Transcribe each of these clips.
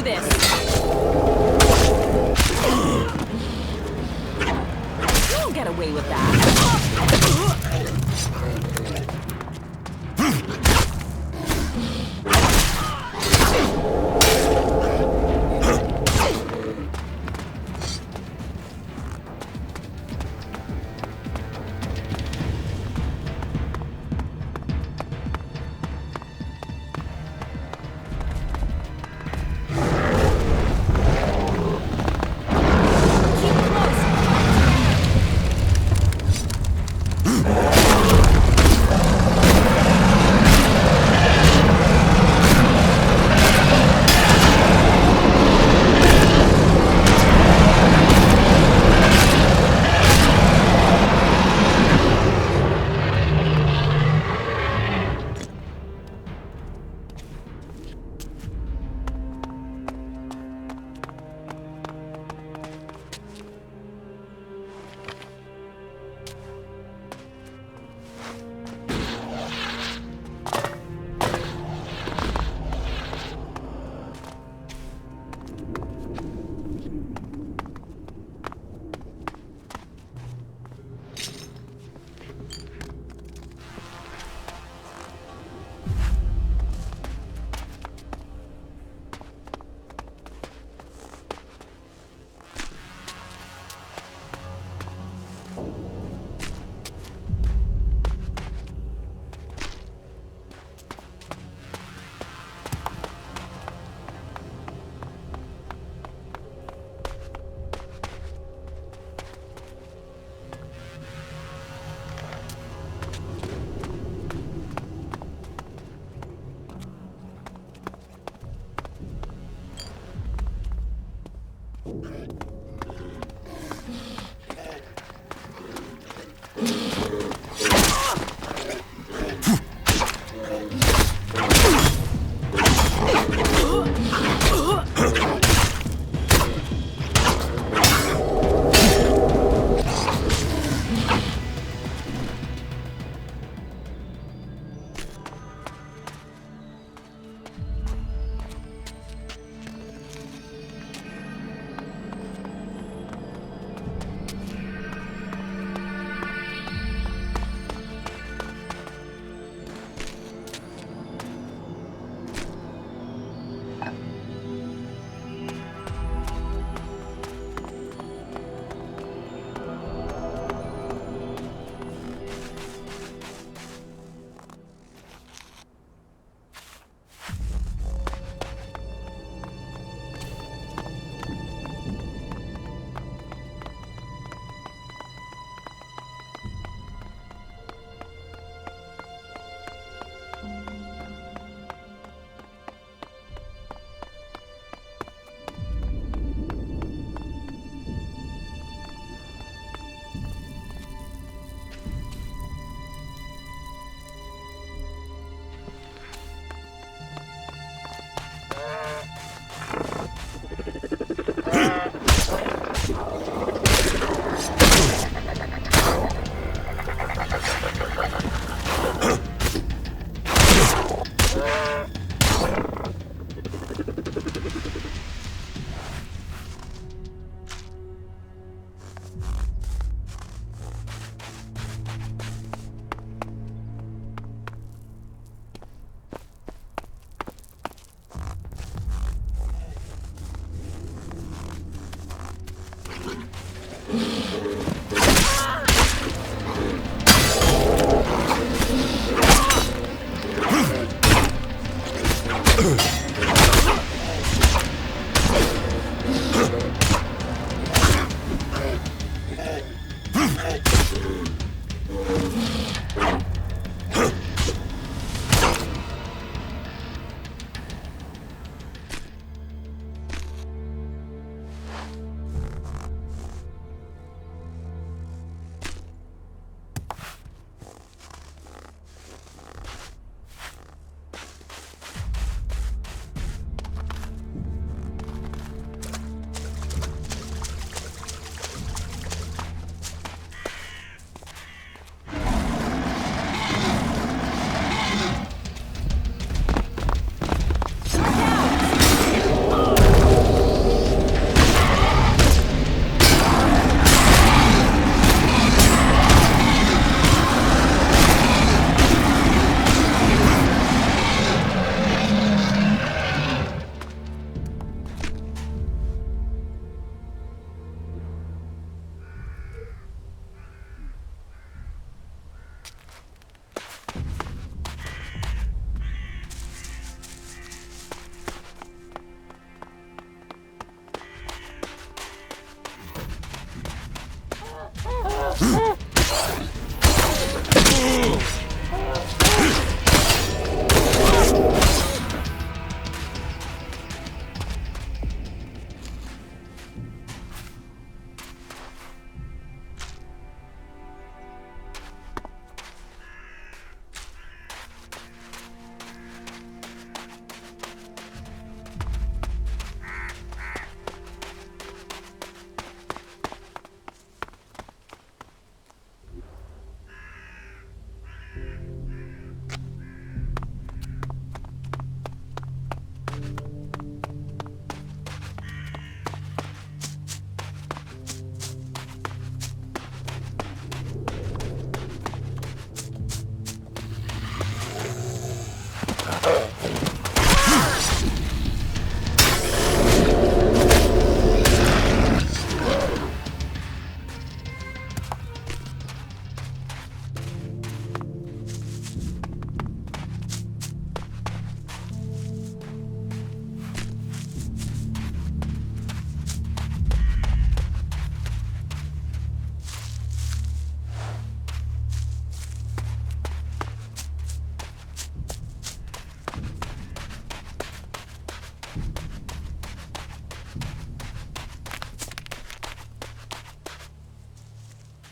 this. You won't get away with that.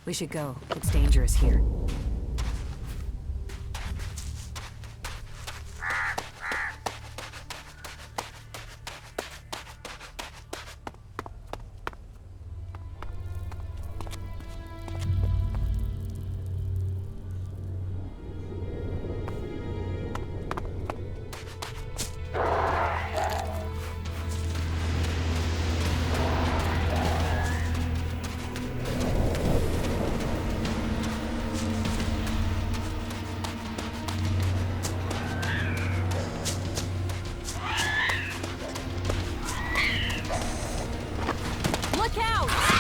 We should go. It's dangerous here. Look out!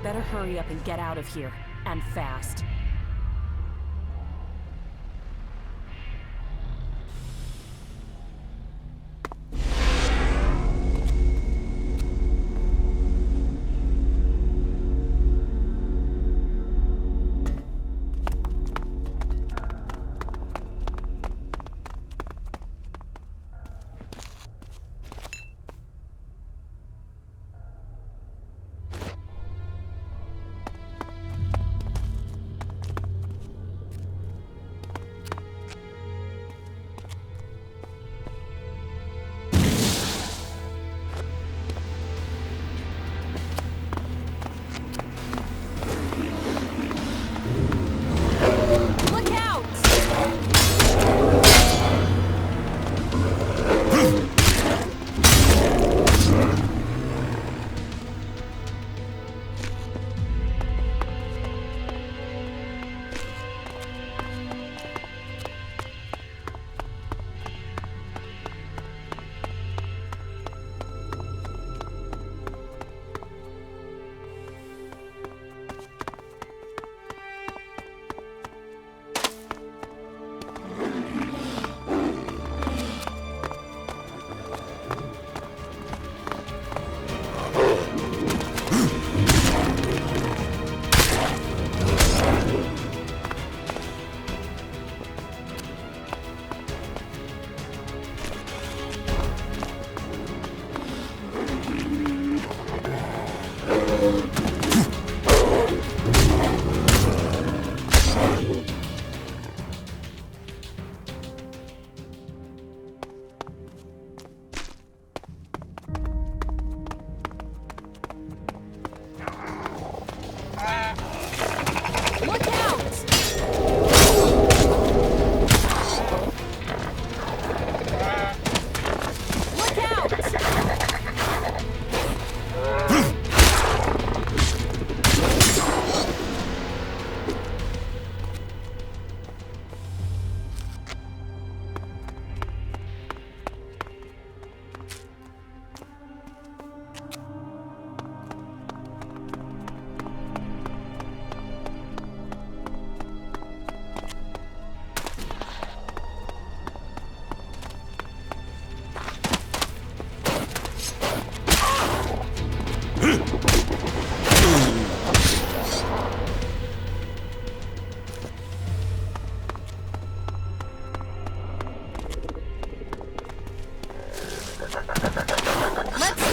better hurry up and get out of here. And fast.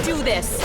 Do this.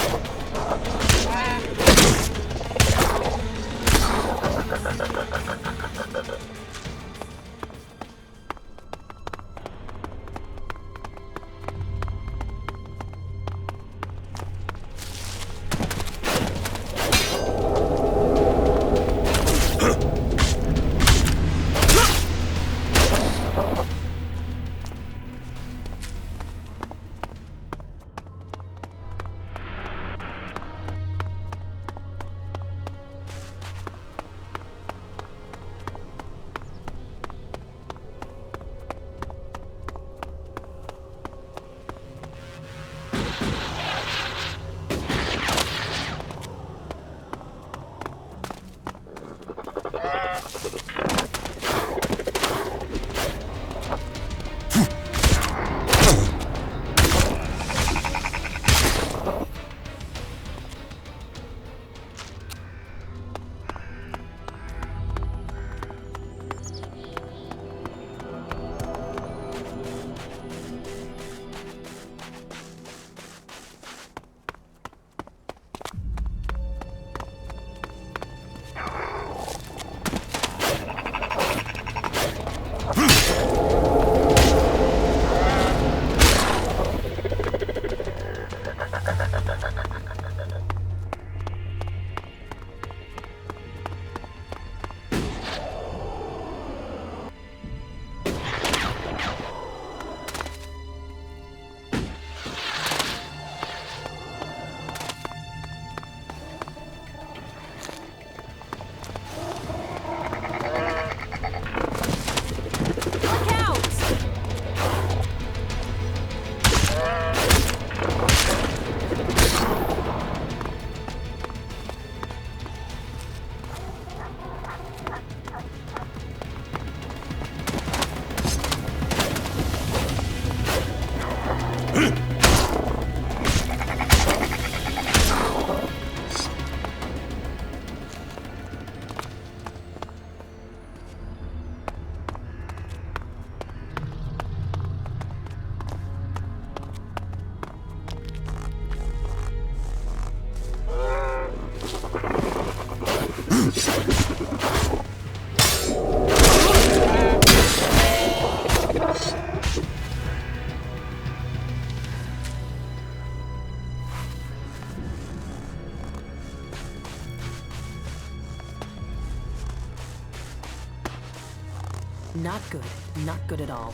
Not good. Not good at all.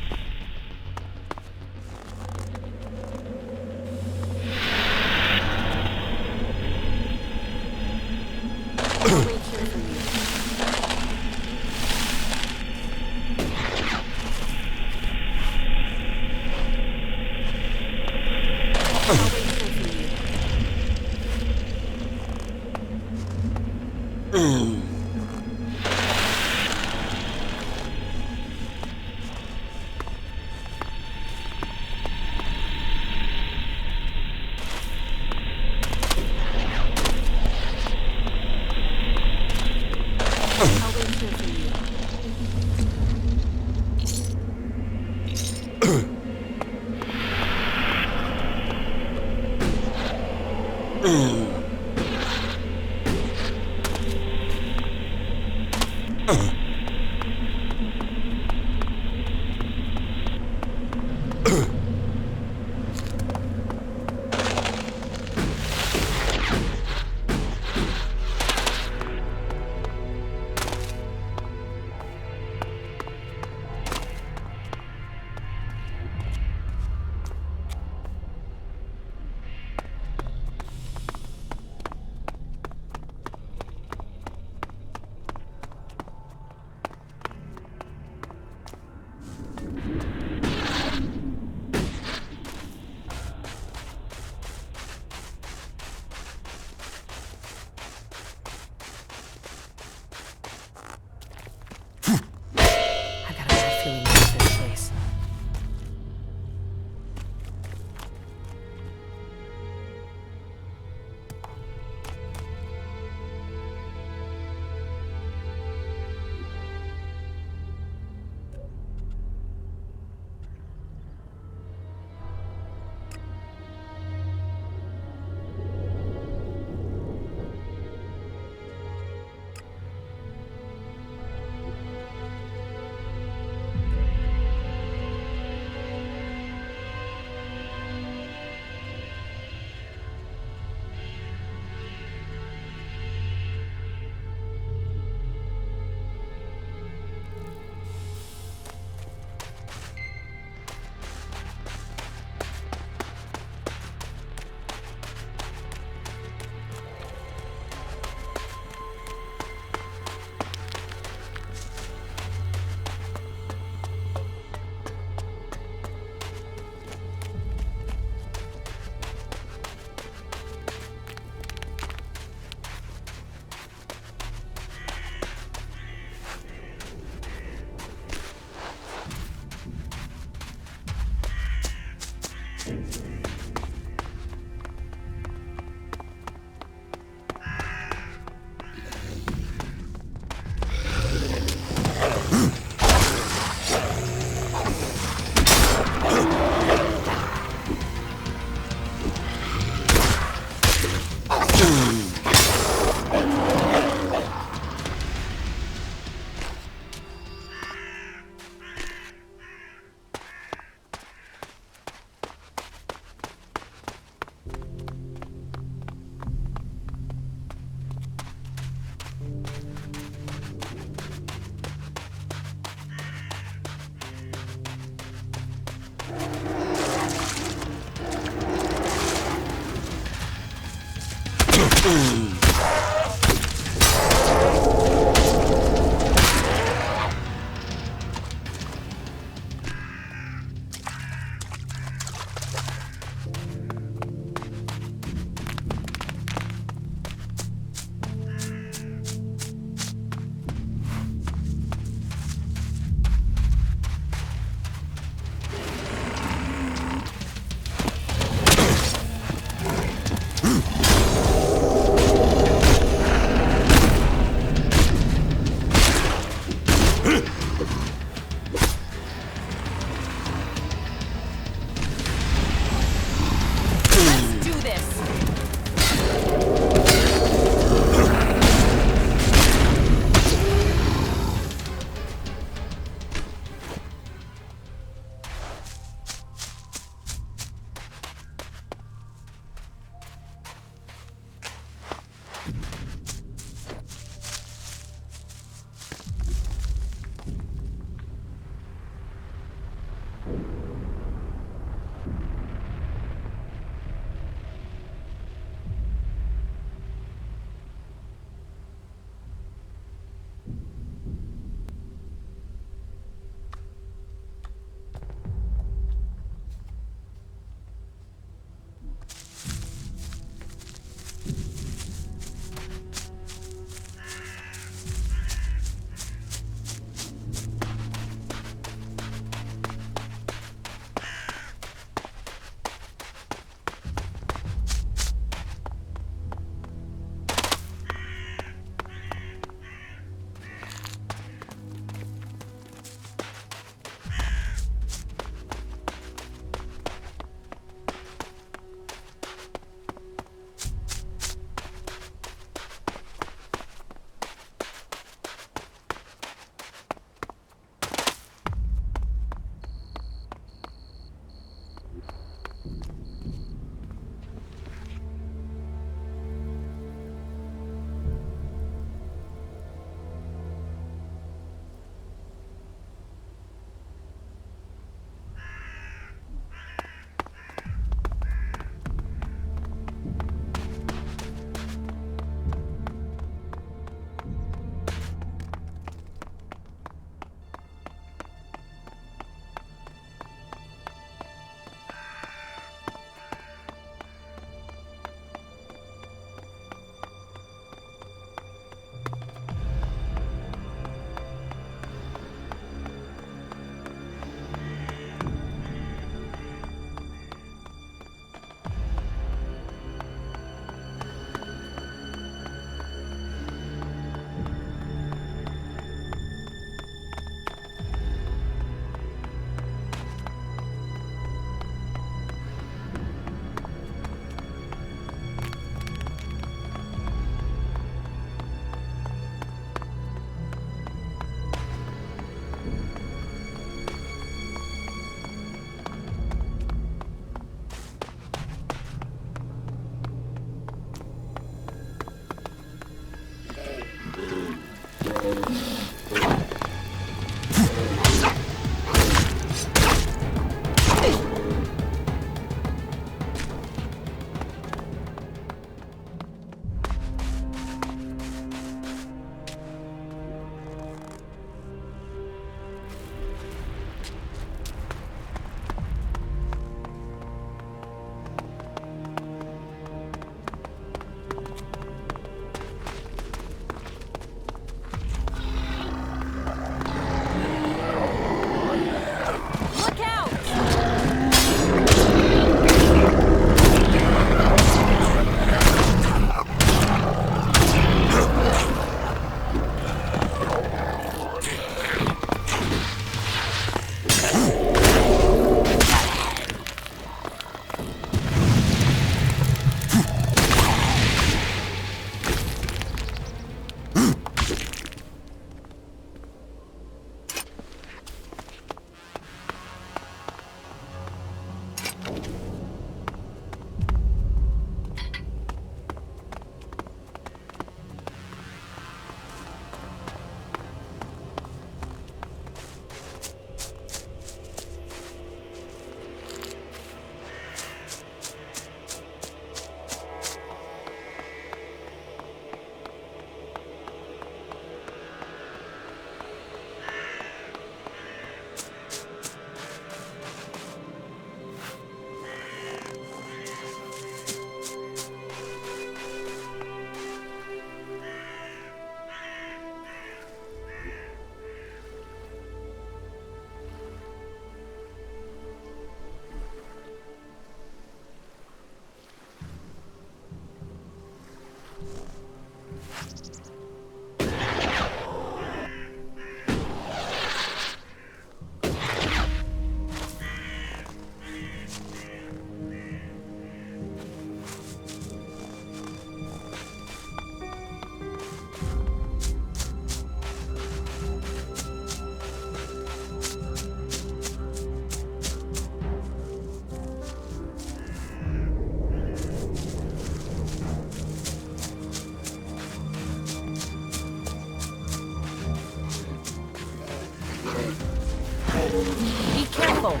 Be careful.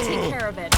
Take care of it.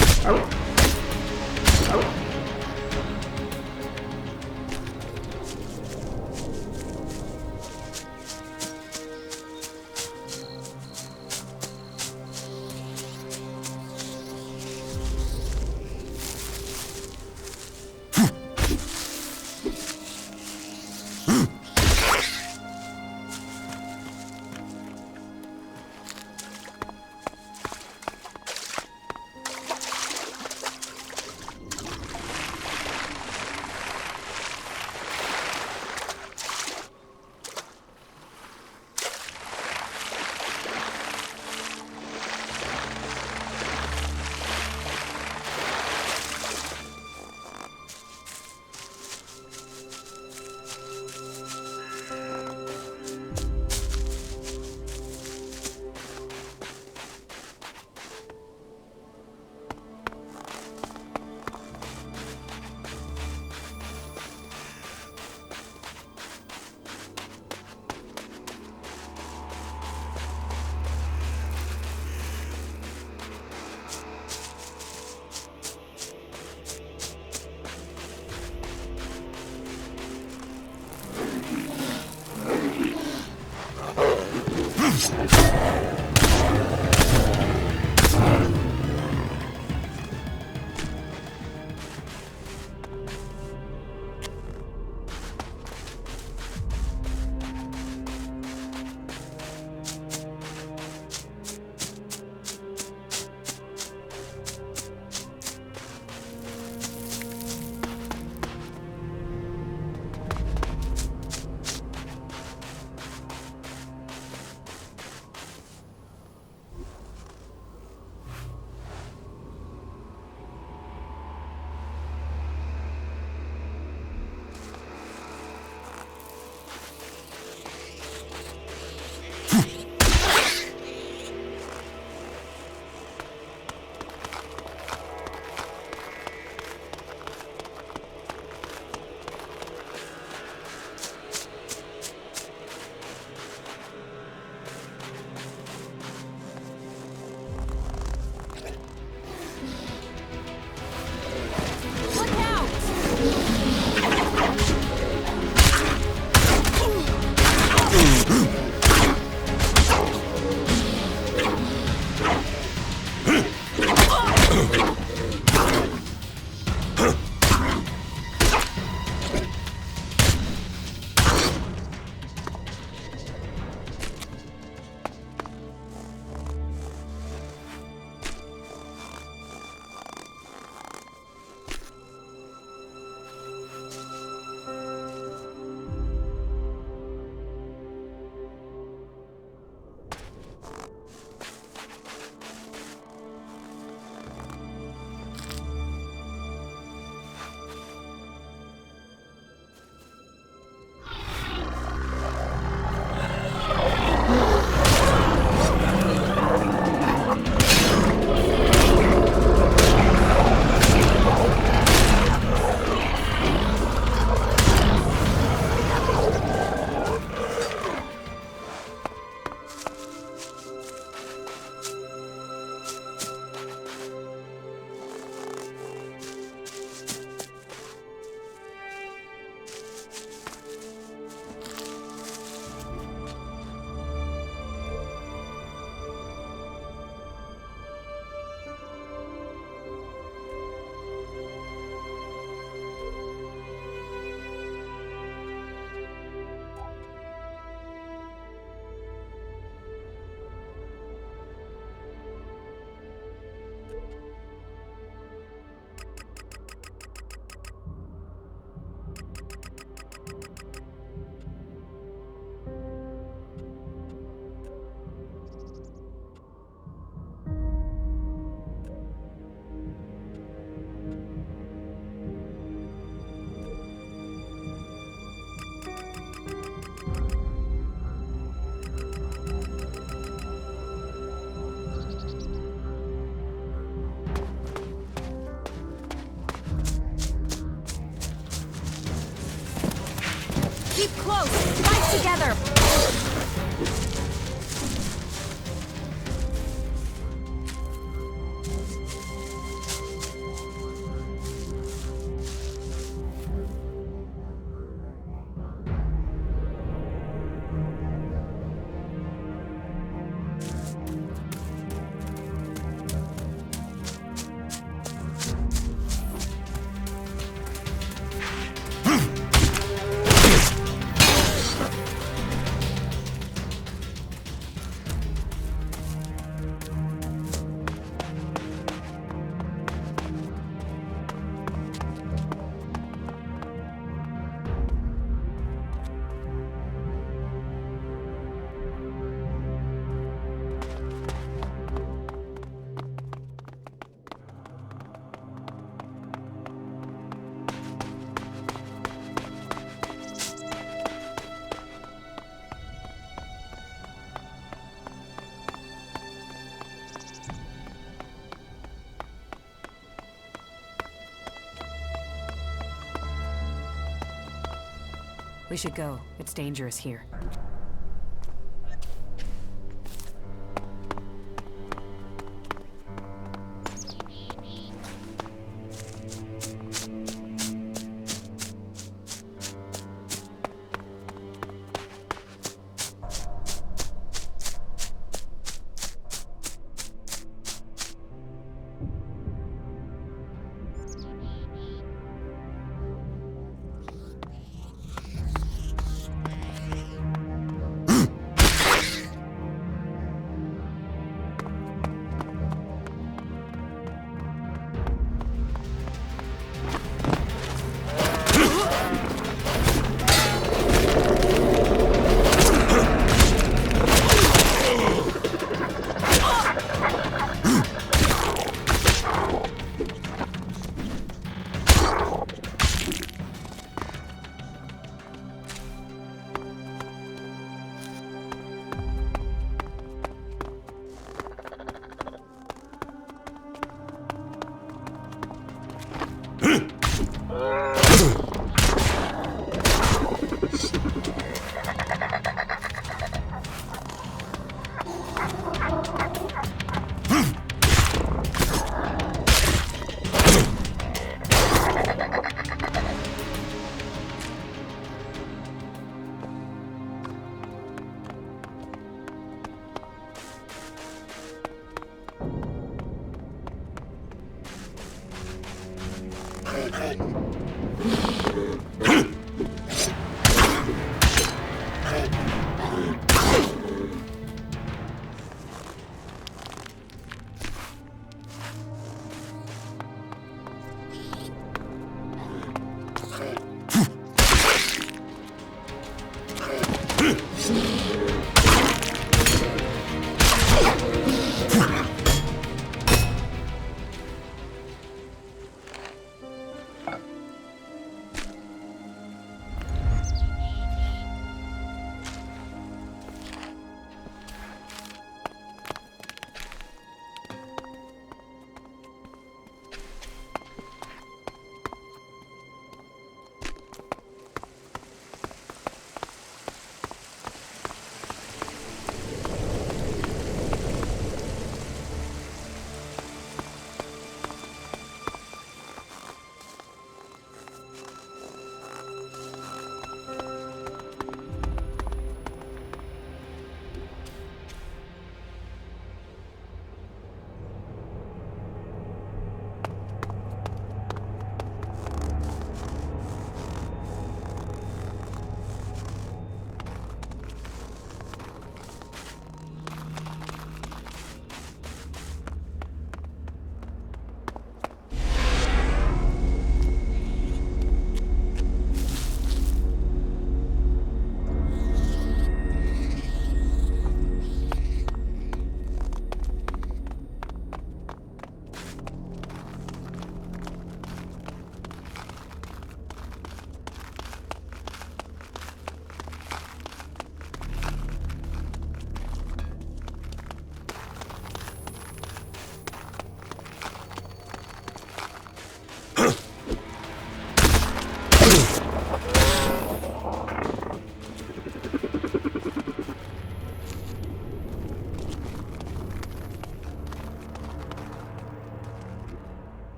Keep close. Fight together. We should go. It's dangerous here.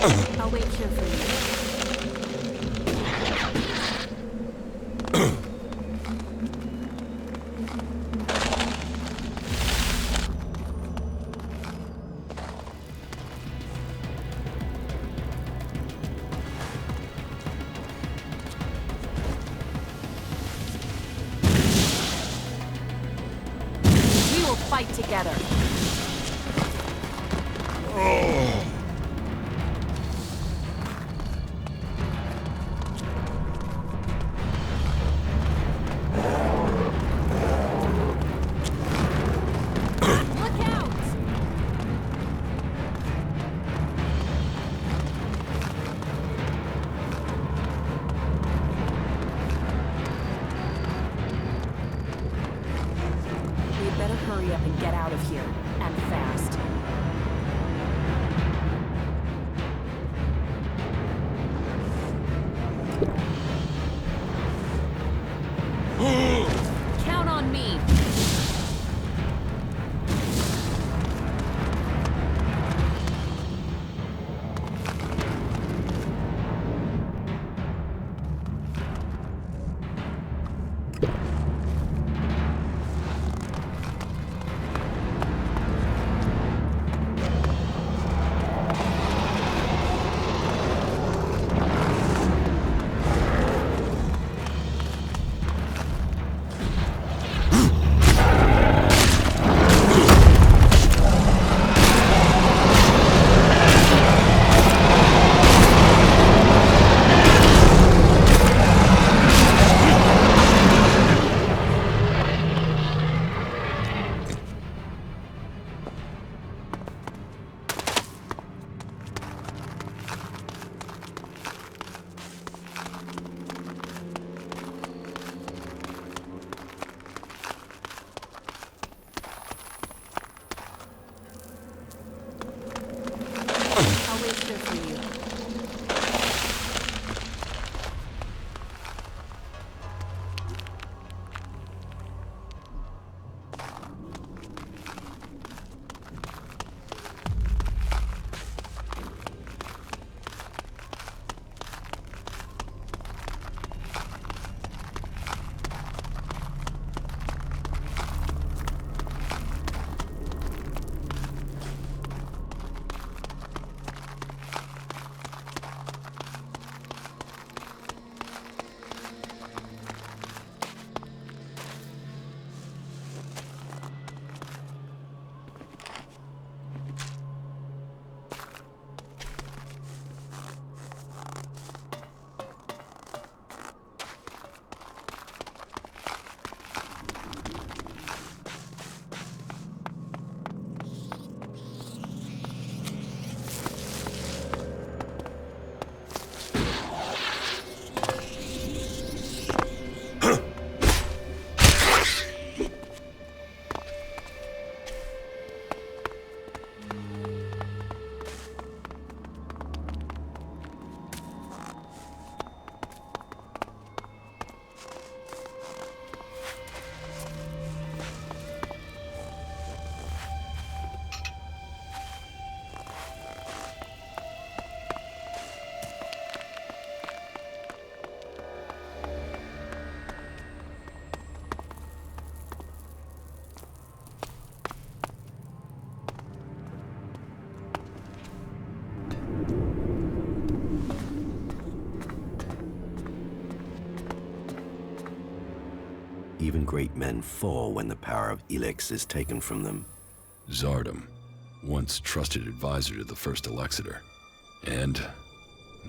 I'll wait here for you. We will fight together. Hurry up and get out of here, and fast. Count on me. I'll wait here for you. Even great men fall when the power of Elex is taken from them. Zardom, once trusted advisor to the first Elexiter. And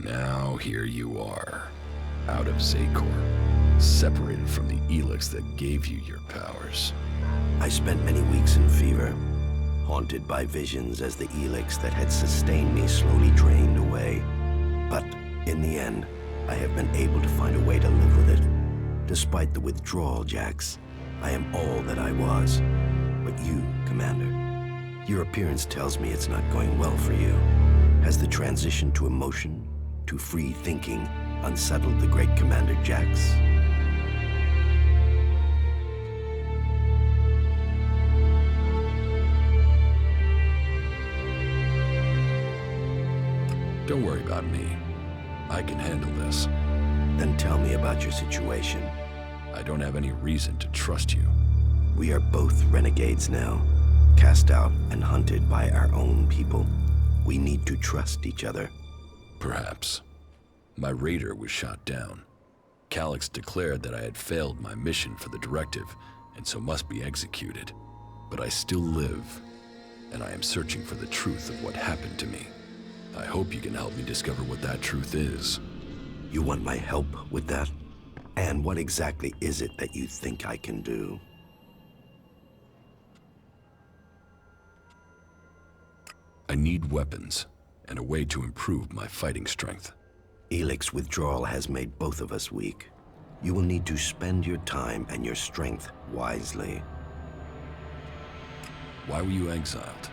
now here you are, out of Zakor, separated from the Elex that gave you your powers. I spent many weeks in fever, haunted by visions as the Elex that had sustained me slowly drained away. But in the end, I have been able to find a way to live with it. Despite the withdrawal, Jax, I am all that I was. But you, Commander, your appearance tells me it's not going well for you. Has the transition to emotion, to free thinking, unsettled the great Commander Jax? Don't worry about me. I can handle this. Then tell me about your situation. I don't have any reason to trust you. We are both renegades now, cast out and hunted by our own people. We need to trust each other. Perhaps. My raider was shot down. Calyx declared that I had failed my mission for the directive, and so must be executed. But I still live, and I am searching for the truth of what happened to me. I hope you can help me discover what that truth is. You want my help with that? And what exactly is it that you think I can do? I need weapons, and a way to improve my fighting strength. Elex withdrawal has made both of us weak. You will need to spend your time and your strength wisely. Why were you exiled?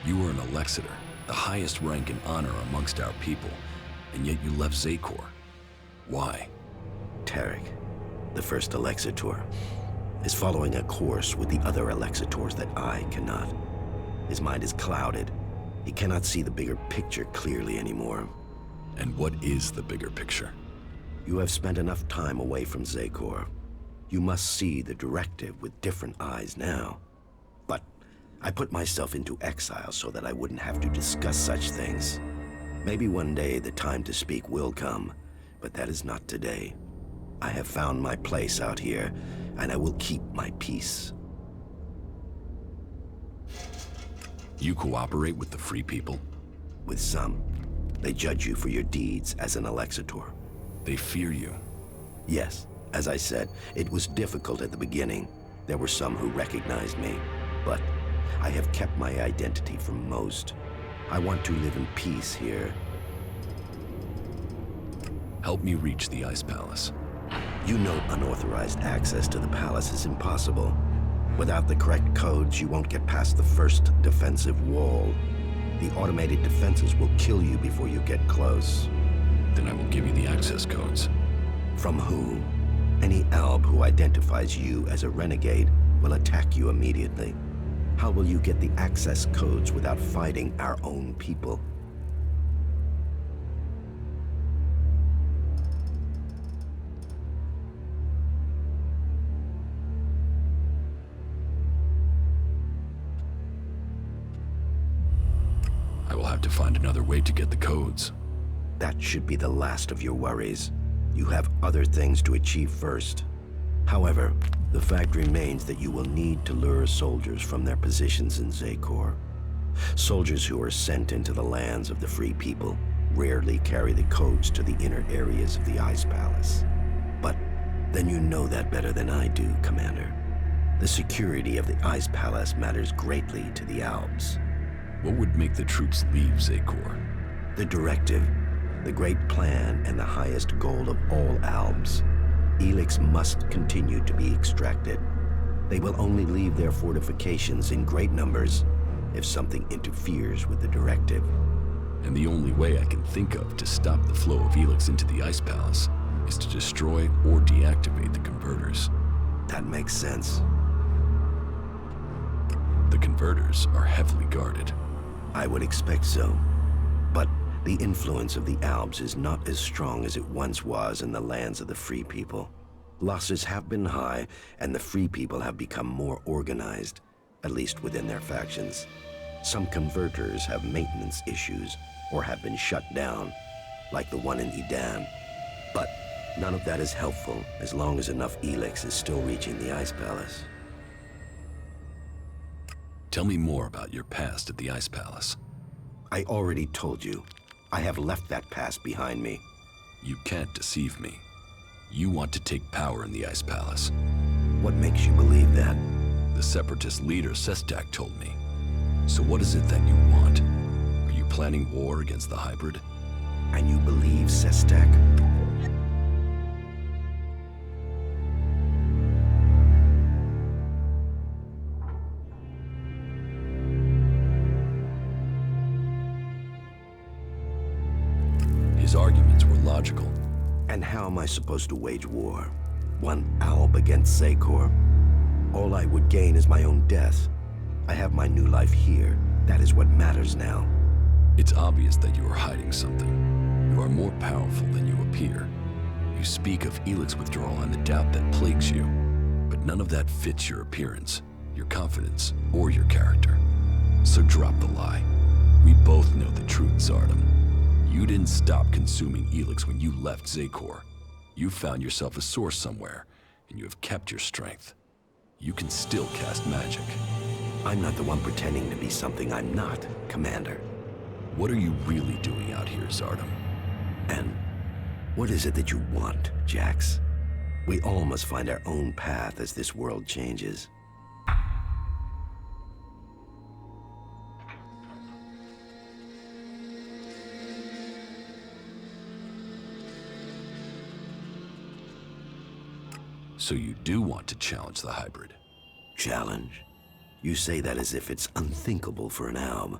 You were an Alexiter, the highest rank and honor amongst our people, and yet you left Zakor. Why? Tarek, the first Alexitor, is following a course with the other Alexitors that I cannot. His mind is clouded. He cannot see the bigger picture clearly anymore. And what is the bigger picture? You have spent enough time away from Zakor. You must see the directive with different eyes now. But I put myself into exile so that I wouldn't have to discuss such things. Maybe one day the time to speak will come, but that is not today. I have found my place out here, and I will keep my peace. You cooperate with the Free People? With some. They judge you for your deeds as an Alexitor. They fear you? Yes. As I said, it was difficult at the beginning. There were some who recognized me, but I have kept my identity from most. I want to live in peace here. Help me reach the Ice Palace. You know unauthorized access to the palace is impossible. Without the correct codes, you won't get past the first defensive wall. The automated defenses will kill you before you get close. Then I will give you the access codes. From who? Any Alb who identifies you as a renegade will attack you immediately. How will you get the access codes without fighting our own people? I will have to find another way to get the codes. That should be the last of your worries. You have other things to achieve first. However, the fact remains that you will need to lure soldiers from their positions in Zakor. Soldiers who are sent into the lands of the Free People rarely carry the codes to the inner areas of the Ice Palace. But then you know that better than I do, Commander. The security of the Ice Palace matters greatly to the Albs. What would make the troops leave Zakor? The directive, the great plan, and the highest goal of all Albs. Elex must continue to be extracted. They will only leave their fortifications in great numbers if something interferes with the directive. And the only way I can think of to stop the flow of Elex into the Ice Palace is to destroy or deactivate the converters. That makes sense. The converters are heavily guarded. I would expect so. But the influence of the Albs is not as strong as it once was in the lands of the Free People. Losses have been high, and the Free People have become more organized, at least within their factions. Some converters have maintenance issues, or have been shut down, like the one in Edan. But none of that is helpful as long as enough Elex is still reaching the Ice Palace. Tell me more about your past at the Ice Palace. I already told you. I have left that past behind me. You can't deceive me. You want to take power in the Ice Palace. What makes you believe that? The Separatist leader, Sestak, told me. So what is it that you want? Are you planning war against the hybrid? And you believe Sestak? His arguments were logical. And how am I supposed to wage war? One Alb against Zakor? All I would gain is my own death. I have my new life here. That is what matters now. It's obvious that you are hiding something. You are more powerful than you appear. You speak of Elex withdrawal and the doubt that plagues you, but none of that fits your appearance, your confidence, or your character. So drop the lie. We both know the truth, Zardom. You didn't stop consuming Elex when you left Zakor. You found yourself a source somewhere, and you have kept your strength. You can still cast magic. I'm not the one pretending to be something I'm not, Commander. What are you really doing out here, Zardom? And what is it that you want, Jax? We all must find our own path as this world changes. So you do want to challenge the hybrid? Challenge? You say that as if it's unthinkable for an alb.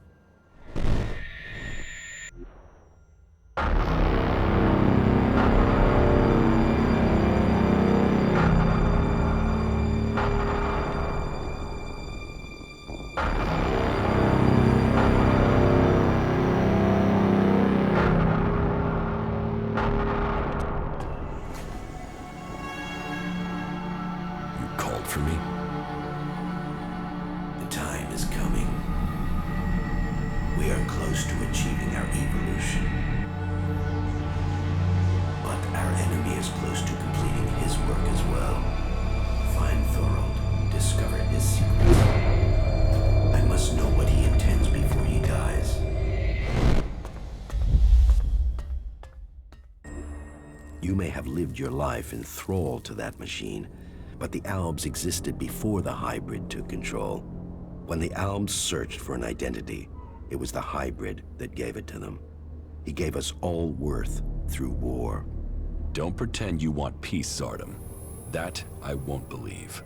For me? The time is coming. We are close to achieving our evolution. But our enemy is close to completing his work as well. Find Thorold, discover his secrets. I must know what he intends before he dies. You may have lived your life in thrall to that machine, but the Albs existed before the hybrid took control. When the Albs searched for an identity, it was the hybrid that gave it to them. He gave us all worth through war. Don't pretend you want peace, Zardom. That I won't believe.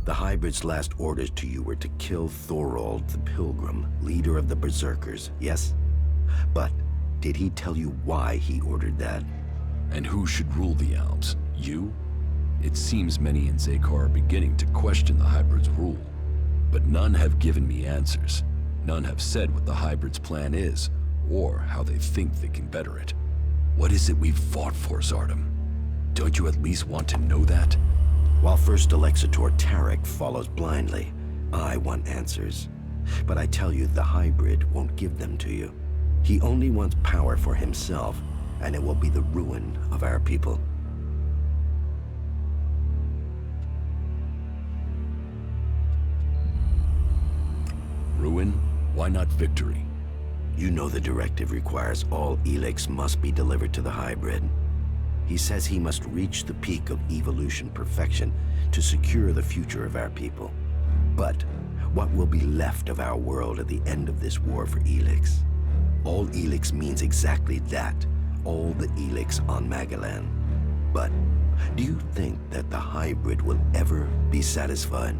The hybrid's last orders to you were to kill Thorold the Pilgrim, leader of the Berserkers, yes? But did he tell you why he ordered that? And who should rule the Albs? You? It seems many in Zakor are beginning to question the hybrid's rule, but none have given me answers. None have said what the hybrid's plan is, or how they think they can better it. What is it we've fought for, Zardom? Don't you at least want to know that? While First Alexitor Tarek follows blindly, I want answers. But I tell you, the hybrid won't give them to you. He only wants power for himself, and it will be the ruin of our people. Ruin? Why not victory? You know the directive requires all Elex must be delivered to the hybrid. He says he must reach the peak of evolution perfection to secure the future of our people. But what will be left of our world at the end of this war for Elex? All Elex means exactly that, all the Elex on Magalan. But do you think that the hybrid will ever be satisfied?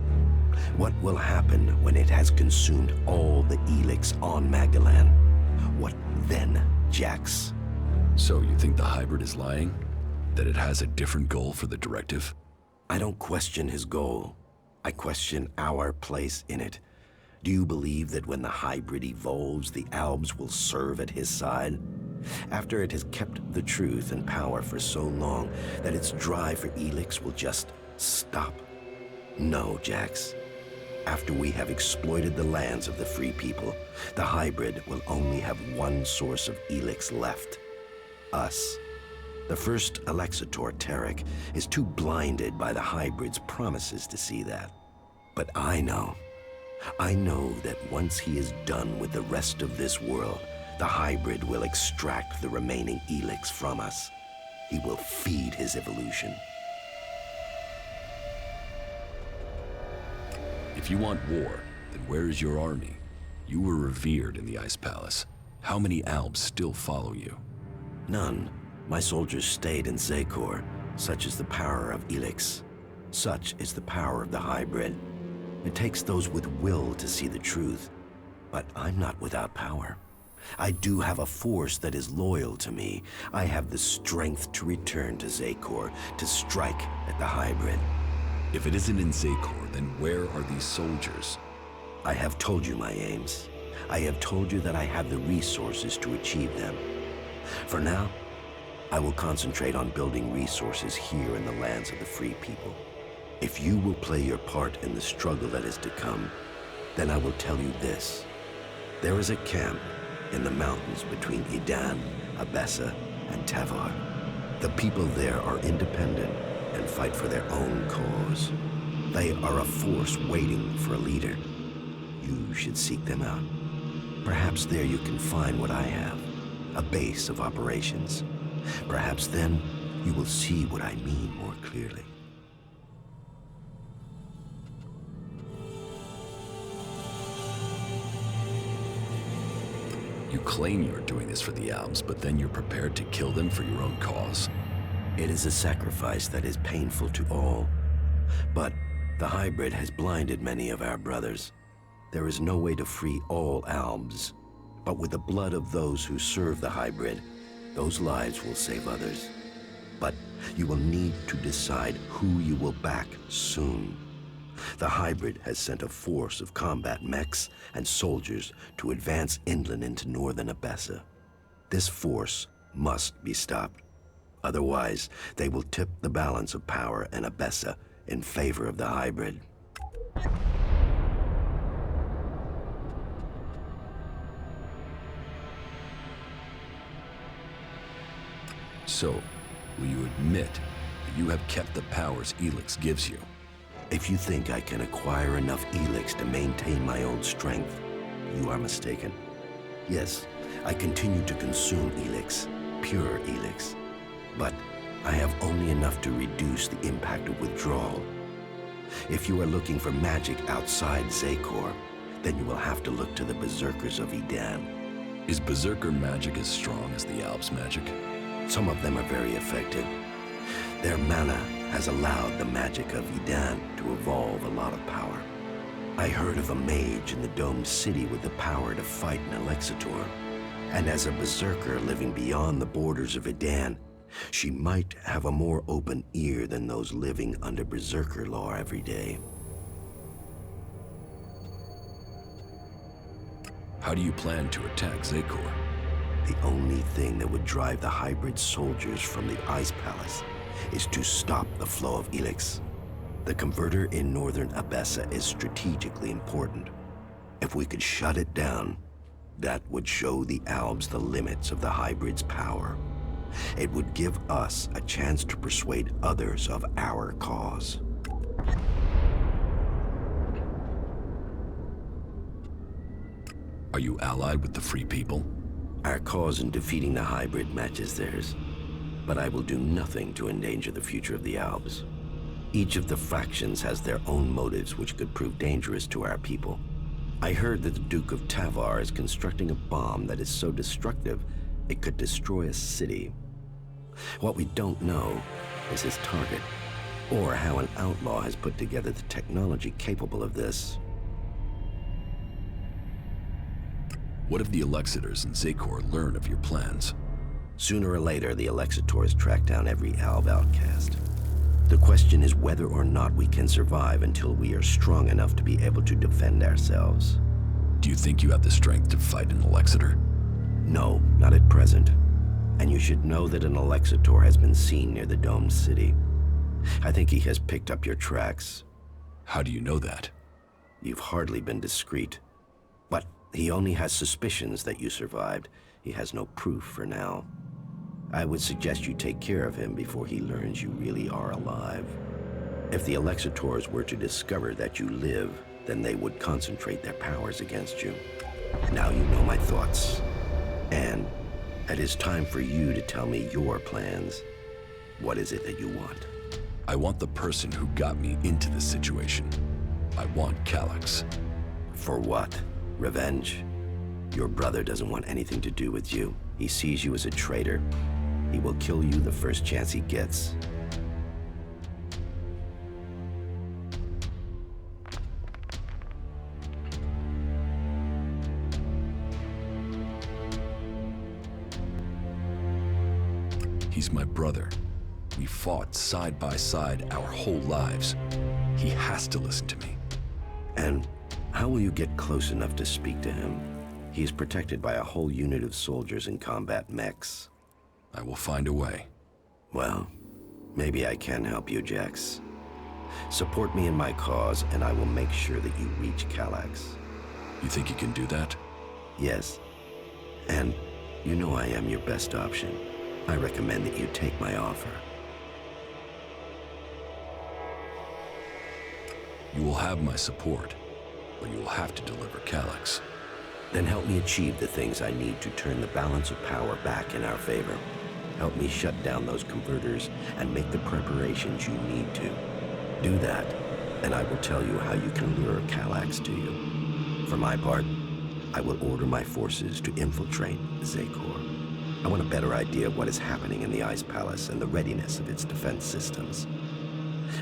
What will happen when it has consumed all the Elex on Magalan? What then, Jax? So you think the hybrid is lying? That it has a different goal for the directive? I don't question his goal. I question our place in it. Do you believe that when the hybrid evolves, the Albs will serve at his side? After it has kept the truth and power for so long that its drive for Elex will just stop? No, Jax. After we have exploited the lands of the free people, the hybrid will only have one source of Elex left. Us. The first Alexitor Tarek is too blinded by the hybrid's promises to see that. But I know that once he is done with the rest of this world, the hybrid will extract the remaining Elex from us. He will feed his evolution. If you want war, then where is your army? You were revered in the Ice Palace. How many Albs still follow you? None. My soldiers stayed in Zakor. Such is the power of Elex. Such is the power of the hybrid. It takes those with will to see the truth. But I'm not without power. I do have a force that is loyal to me. I have the strength to return to Zakor, to strike at the hybrid. If it isn't in Zakor, then where are these soldiers? I have told you my aims. I have told you that I have the resources to achieve them. For now, I will concentrate on building resources here in the lands of the free people. If you will play your part in the struggle that is to come, then I will tell you this. There is a camp in the mountains between Idan, Abessa, and Tavar. The people there are independent and fight for their own cause. They are a force waiting for a leader. You should seek them out. Perhaps there you can find what I have, a base of operations. Perhaps then you will see what I mean more clearly. You claim you're doing this for the Albs, but then you're prepared to kill them for your own cause. It is a sacrifice that is painful to all. But the hybrid has blinded many of our brothers. There is no way to free all Albs. But with the blood of those who serve the hybrid, those lives will save others. But you will need to decide who you will back soon. The hybrid has sent a force of combat mechs and soldiers to advance inland into northern Abessa. This force must be stopped. Otherwise, they will tip the balance of power in Abessa in favor of the hybrid. So, will you admit that you have kept the powers Elex gives you? If you think I can acquire enough Elex to maintain my own strength, you are mistaken. Yes, I continue to consume Elex, pure Elex, but I have only enough to reduce the impact of withdrawal. If you are looking for magic outside Zekor, then you will have to look to the Berserkers of Idan. Is Berserker magic as strong as the Albs magic? Some of them are very effective. Their mana has allowed the magic of Idan to evolve a lot of power. I heard of a mage in the domed city with the power to fight an Alexitor. And as a berserker living beyond the borders of Idan, she might have a more open ear than those living under berserker law every day. How do you plan to attack Zekor? The only thing that would drive the hybrid soldiers from the Ice Palace is to stop the flow of Elex. The converter in northern Abessa is strategically important. If we could shut it down, that would show the Albs the limits of the hybrid's power. It would give us a chance to persuade others of our cause. Are you allied with the Free People? Our cause in defeating the hybrid matches theirs, but I will do nothing to endanger the future of the Albs. Each of the factions has their own motives which could prove dangerous to our people. I heard that the Duke of Tavar is constructing a bomb that is so destructive it could destroy a city. What we don't know is his target, or how an outlaw has put together the technology capable of this. What if the Alexitors and Zekor learn of your plans? Sooner or later, the Alexitors track down every Alb outcast. The question is whether or not we can survive until we are strong enough to be able to defend ourselves. Do you think you have the strength to fight an Alexitor? No, not at present. And you should know that an Alexitor has been seen near the domed city. I think he has picked up your tracks. How do you know that? You've hardly been discreet. But he only has suspicions that you survived. He has no proof for now. I would suggest you take care of him before he learns you really are alive. If the Alexitors were to discover that you live, then they would concentrate their powers against you. Now you know my thoughts. And it is time for you to tell me your plans. What is it that you want? I want the person who got me into this situation. I want Calyx. For what? Revenge? Your brother doesn't want anything to do with you. He sees you as a traitor. He will kill you the first chance he gets. He's my brother. We fought side by side our whole lives. He has to listen to me. And how will you get close enough to speak to him? He is protected by a whole unit of soldiers in combat mechs. I will find a way. Well, maybe I can help you, Jax. Support me in my cause, and I will make sure that you reach Calax. You think you can do that? Yes. And you know I am your best option. I recommend that you take my offer. You will have my support, but you will have to deliver Calax. Then help me achieve the things I need to turn the balance of power back in our favor. Help me shut down those converters and make the preparations you need to. Do that, and I will tell you how you can lure Calax to you. For my part, I will order my forces to infiltrate Zekor. I want a better idea of what is happening in the Ice Palace and the readiness of its defense systems.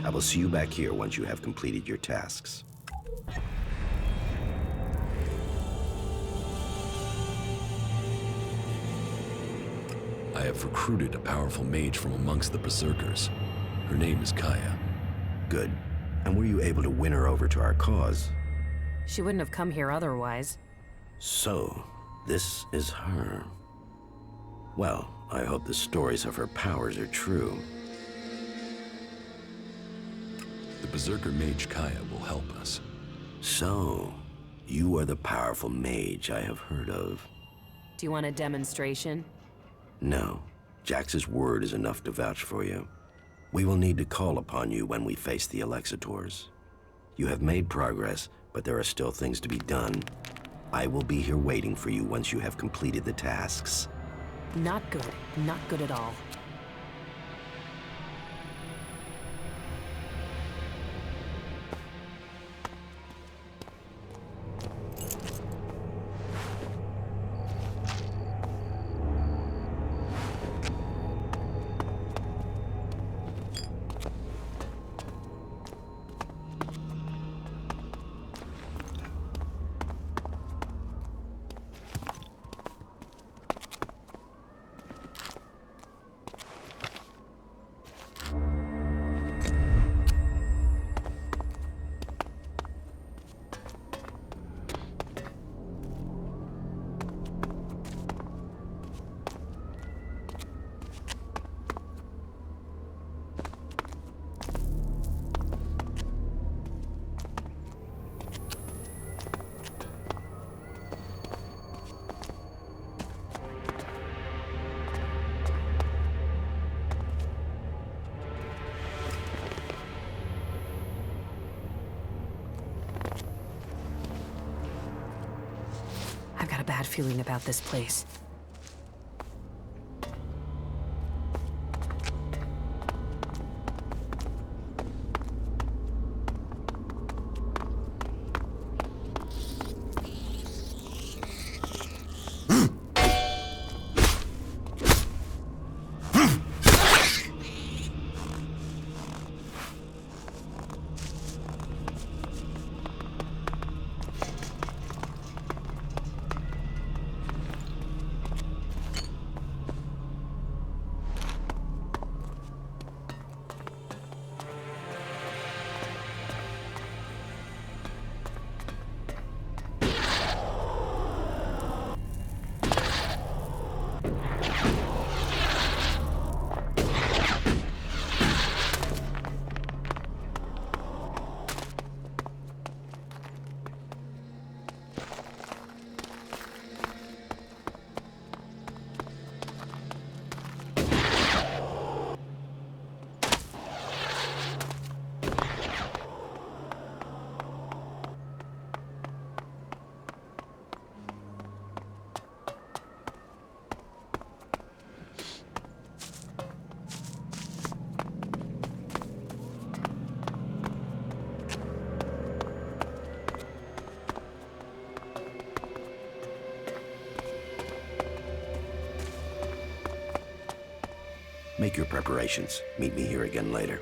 I will see you back here once you have completed your tasks. I have recruited a powerful mage from amongst the Berserkers. Her name is Kaya. Good. And were you able to win her over to our cause? She wouldn't have come here otherwise. So, this is her. Well, I hope the stories of her powers are true. The Berserker mage Kaya will help us. So, you are the powerful mage I have heard of. Do you want a demonstration? No. Jax's word is enough to vouch for you. We will need to call upon you when we face the Alexitors. You have made progress, but there are still things to be done. I will be here waiting for you once you have completed the tasks. Not good. Not good at all. I've got a bad feeling about this place. Make your preparations. Meet me here again later.